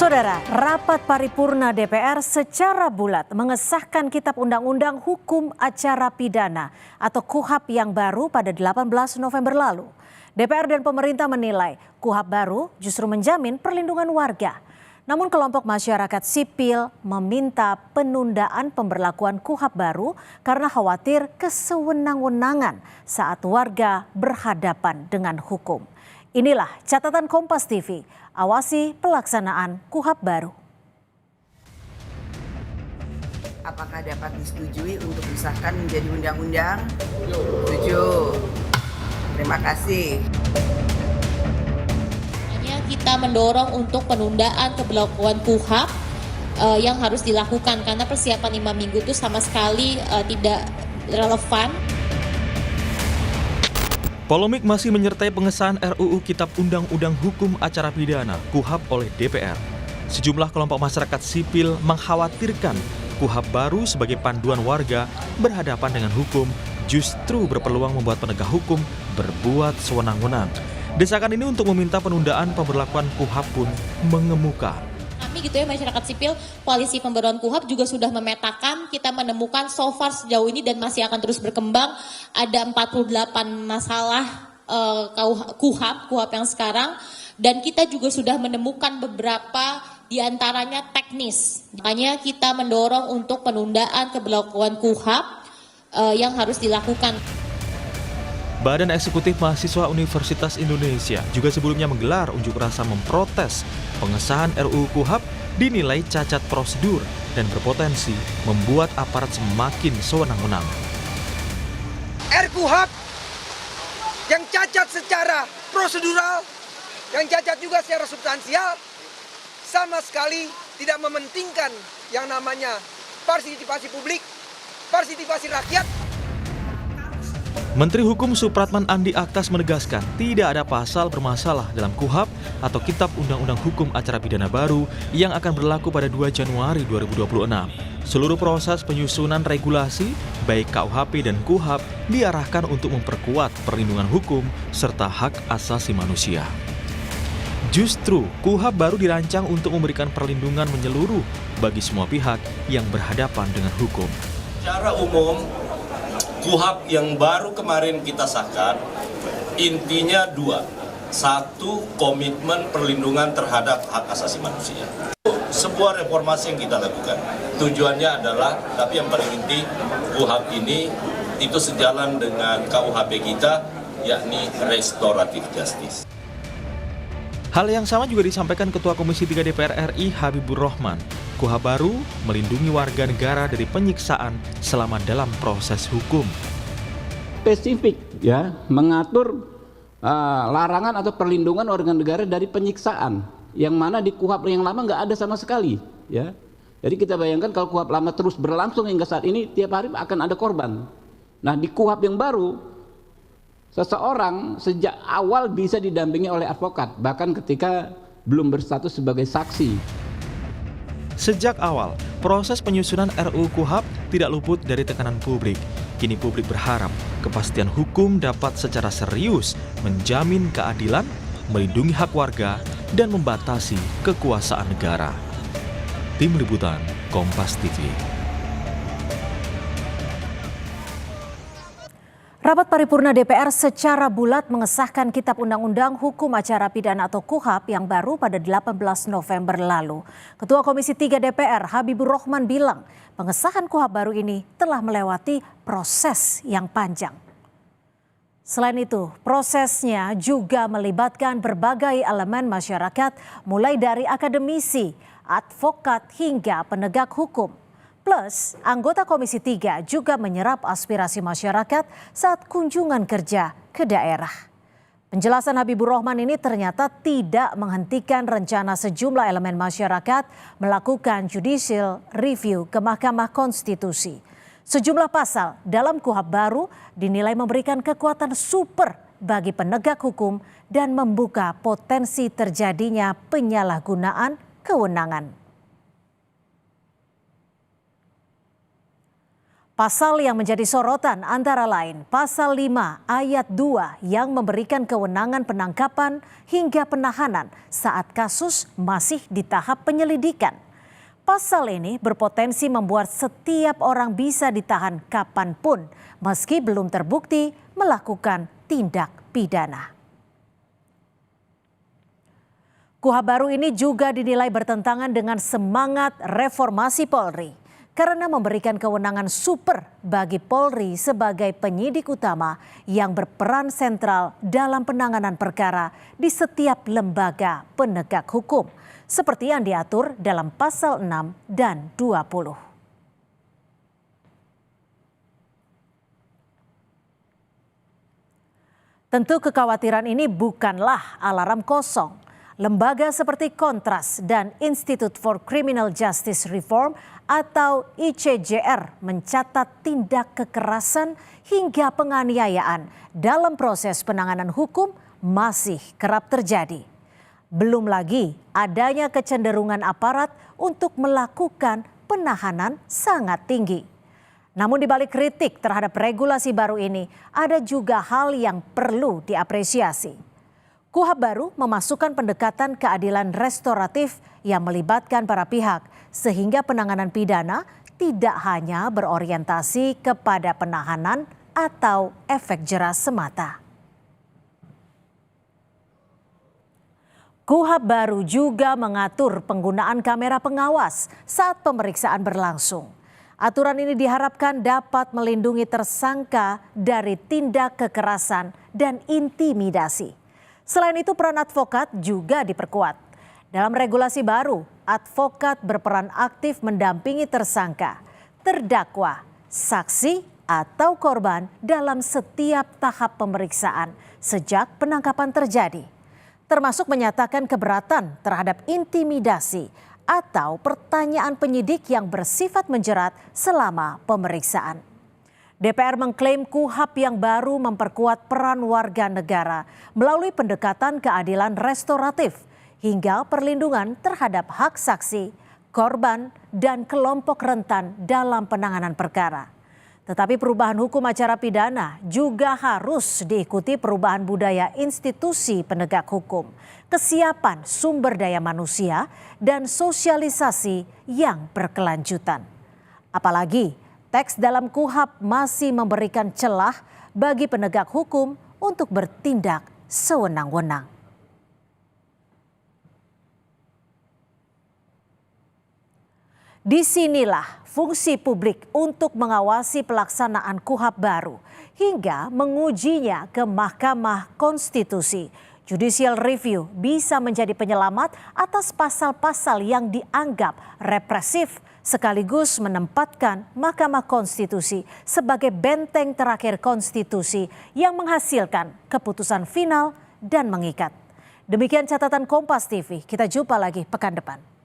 Saudara, rapat paripurna DPR secara bulat mengesahkan Kitab Undang-Undang Hukum Acara Pidana atau KUHAP yang baru pada 18 November lalu. DPR dan pemerintah menilai KUHAP baru justru menjamin perlindungan warga. Namun kelompok masyarakat sipil meminta penundaan pemberlakuan KUHAP baru karena khawatir kesewenang-wenangan saat warga berhadapan dengan hukum. Inilah catatan Kompas TV, awasi pelaksanaan KUHAP baru. Apakah dapat disetujui untuk disahkan menjadi undang-undang? Setuju. Terima kasih. Kita mendorong untuk penundaan keberlakuan KUHAP yang harus dilakukan karena persiapan 5 minggu itu sama sekali tidak relevan. Polemik masih menyertai pengesahan RUU Kitab Undang-Undang Hukum Acara Pidana (KUHAP) oleh DPR. Sejumlah kelompok masyarakat sipil mengkhawatirkan KUHAP baru sebagai panduan warga berhadapan dengan hukum justru berpeluang membuat penegak hukum berbuat sewenang-wenang. Desakan ini untuk meminta penundaan pemberlakuan KUHAP pun mengemuka. Kami gitu ya, masyarakat sipil, koalisi pembaruan KUHAP juga sudah memetakan, kita menemukan so far sejauh ini dan masih akan terus berkembang, ada 48 masalah KUHAP yang sekarang, dan kita juga sudah menemukan beberapa diantaranya teknis. Makanya kita mendorong untuk penundaan keberlakuan KUHAP yang harus dilakukan. Badan Eksekutif Mahasiswa Universitas Indonesia juga sebelumnya menggelar unjuk rasa memprotes pengesahan RUU KUHAP dinilai cacat prosedur dan berpotensi membuat aparat semakin sewenang-wenang. RKUHAP yang cacat secara prosedural, yang cacat juga secara substansial, sama sekali tidak mementingkan yang namanya partisipasi publik, partisipasi rakyat. Menteri Hukum Supratman Andi Aktas menegaskan tidak ada pasal bermasalah dalam KUHAP atau Kitab Undang-Undang Hukum Acara Pidana baru yang akan berlaku pada 2 Januari 2026. Seluruh proses penyusunan regulasi, baik KUHP dan KUHAP, diarahkan untuk memperkuat perlindungan hukum serta hak asasi manusia. Justru, KUHAP baru dirancang untuk memberikan perlindungan menyeluruh bagi semua pihak yang berhadapan dengan hukum. Secara umum, KUHAP yang baru kemarin kita sahkan, intinya dua. Satu, komitmen perlindungan terhadap hak asasi manusia. Sebuah reformasi yang kita lakukan. Tujuannya adalah, tapi yang paling inti, KUHAP ini itu sejalan dengan KUHP kita, yakni restoratif justice. Hal yang sama juga disampaikan Ketua Komisi 3 DPR RI Habibur Rahman. KUHAP baru melindungi warga negara dari penyiksaan selama dalam proses hukum. Spesifik ya, mengatur larangan atau perlindungan warga negara dari penyiksaan, yang mana di KUHAP yang lama nggak ada sama sekali. Ya, jadi kita bayangkan kalau KUHAP lama terus berlangsung hingga saat ini, tiap hari akan ada korban. Nah, di KUHAP yang baru, seseorang sejak awal bisa didampingi oleh advokat, bahkan ketika belum berstatus sebagai saksi. Sejak awal, proses penyusunan RUU KUHAP tidak luput dari tekanan publik. Kini publik berharap kepastian hukum dapat secara serius menjamin keadilan, melindungi hak warga, dan membatasi kekuasaan negara. Tim Liputan Kompas TV. Rapat paripurna DPR secara bulat mengesahkan Kitab Undang-Undang Hukum Acara Pidana atau KUHAP yang baru pada 18 November lalu. Ketua Komisi 3 DPR Habibur Rahman bilang pengesahan KUHAP baru ini telah melewati proses yang panjang. Selain itu, prosesnya juga melibatkan berbagai elemen masyarakat mulai dari akademisi, advokat hingga penegak hukum. Plus, anggota Komisi 3 juga menyerap aspirasi masyarakat saat kunjungan kerja ke daerah. Penjelasan Habibur Rahman ini ternyata tidak menghentikan rencana sejumlah elemen masyarakat melakukan judicial review ke Mahkamah Konstitusi. Sejumlah pasal dalam KUHAP baru dinilai memberikan kekuatan super bagi penegak hukum dan membuka potensi terjadinya penyalahgunaan kewenangan. Pasal yang menjadi sorotan antara lain Pasal 5 ayat 2 yang memberikan kewenangan penangkapan hingga penahanan saat kasus masih di tahap penyelidikan. Pasal ini berpotensi membuat setiap orang bisa ditahan kapanpun meski belum terbukti melakukan tindak pidana. KUHP baru ini juga dinilai bertentangan dengan semangat reformasi Polri karena memberikan kewenangan super bagi Polri sebagai penyidik utama yang berperan sentral dalam penanganan perkara di setiap lembaga penegak hukum, seperti yang diatur dalam pasal 6 dan 20. Tentu kekhawatiran ini bukanlah alarm kosong. Lembaga seperti Kontras dan Institute for Criminal Justice Reform atau ICJR mencatat tindak kekerasan hingga penganiayaan dalam proses penanganan hukum masih kerap terjadi. Belum lagi adanya kecenderungan aparat untuk melakukan penahanan sangat tinggi. Namun di balik kritik terhadap regulasi baru ini, ada juga hal yang perlu diapresiasi. KUHP baru memasukkan pendekatan keadilan restoratif yang melibatkan para pihak, sehingga penanganan pidana tidak hanya berorientasi kepada penahanan atau efek jera semata. KUHP baru juga mengatur penggunaan kamera pengawas saat pemeriksaan berlangsung. Aturan ini diharapkan dapat melindungi tersangka dari tindak kekerasan dan intimidasi. Selain itu, peran advokat juga diperkuat. Dalam regulasi baru, advokat berperan aktif mendampingi tersangka, terdakwa, saksi, atau korban dalam setiap tahap pemeriksaan sejak penangkapan terjadi, termasuk menyatakan keberatan terhadap intimidasi atau pertanyaan penyidik yang bersifat menjerat selama pemeriksaan. DPR mengklaim KUHP yang baru memperkuat peran warga negara melalui pendekatan keadilan restoratif hingga perlindungan terhadap hak saksi, korban, dan kelompok rentan dalam penanganan perkara. Tetapi perubahan hukum acara pidana juga harus diikuti perubahan budaya institusi penegak hukum, kesiapan sumber daya manusia, dan sosialisasi yang berkelanjutan. Apalagi teks dalam KUHP masih memberikan celah bagi penegak hukum untuk bertindak sewenang-wenang. Disinilah fungsi publik untuk mengawasi pelaksanaan KUHP baru hingga mengujinya ke Mahkamah Konstitusi. Judicial review bisa menjadi penyelamat atas pasal-pasal yang dianggap represif, sekaligus menempatkan Mahkamah Konstitusi sebagai benteng terakhir konstitusi yang menghasilkan keputusan final dan mengikat. Demikian catatan Kompas TV, kita jumpa lagi pekan depan.